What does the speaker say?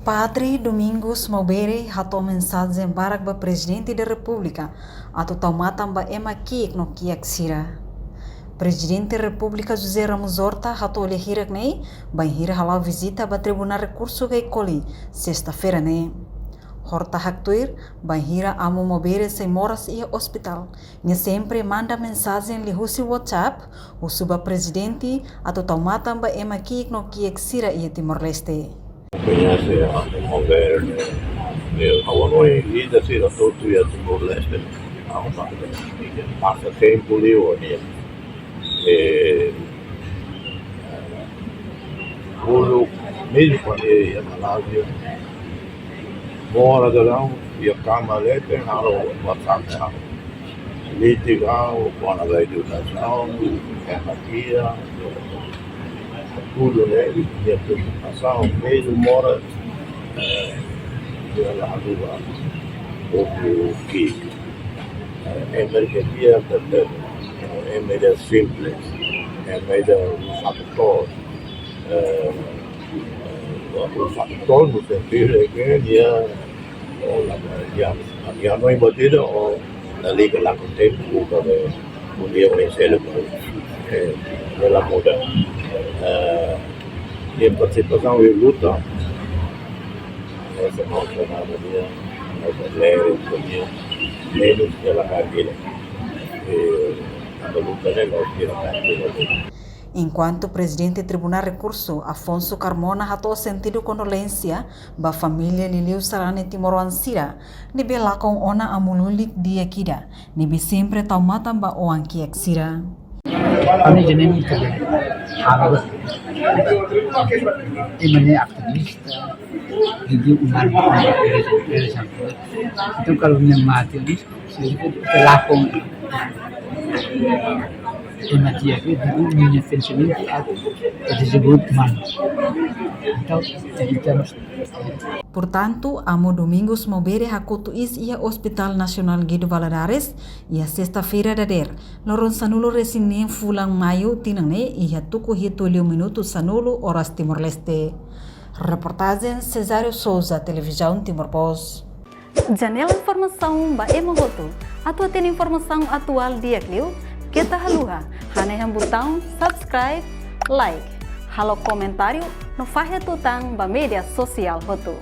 Padre Domingos Maubere hatou mensagem barak ba Presidente da República atau taumatan ba ema kiek no kiek sira. Presidente da República José Ramos Horta hatou lehirak nei ba hira halau visita ba Tribunal Recurso gai Coli sexta-feira nei. Horta haktuir ba hira amo Maubere sem moras ia hospital. Nya sempre manda mensagem li husi WhatsApp usuba Presidente atau taumatan ba ema kiek no kiek sira ia Timor-Leste. Conhece a mover a Hanoi e descer a todo dia de Timor-Leste passa tempo ali o mesmo quando ia na Malásia mora de lá e a cama ali tem o WhatsApp litigam quando vai de nação empatia tudo, né? E a preocupação, mesmo mora do lado do que é emergência, é meio simples, é meio factor no sentido de que já não é batida ou na liga lá com o tempo, o dia vencer ela muda. E a participação e luta essa nossa dia menos pela carreira a luta pela carreira. Enquanto o presidente do Tribunal Recurso, Afonso Carmona, hatou sentido condolência ba família Liliu Sarane Timor-Ansira, nibe lakong ona amululik dia kida, nibe sempre taumatan ba oang kiek sira. Kami jenis harus ini aktivista, hidup itu kalau yang mati ini pelakon mati itu dulu pensiun disebut man atau jadi. Portanto, amo Domingos Maubere hakutu is ia Hospital Nacional Guido Valadares ia sexta-feira dader. Loron sanulo resinen fulang maio tinangne ia tuku hitulio minuto sanulo horas Timor-Leste. Reportagem Cesário Souza, Televisão Timor-Post. Janela informação ba emogoto. Atua tem informação atual dia kliu. Kita haluha. Haneham botão subscribe, like. Halo comentário no fahe tutang ba media sosial hotu.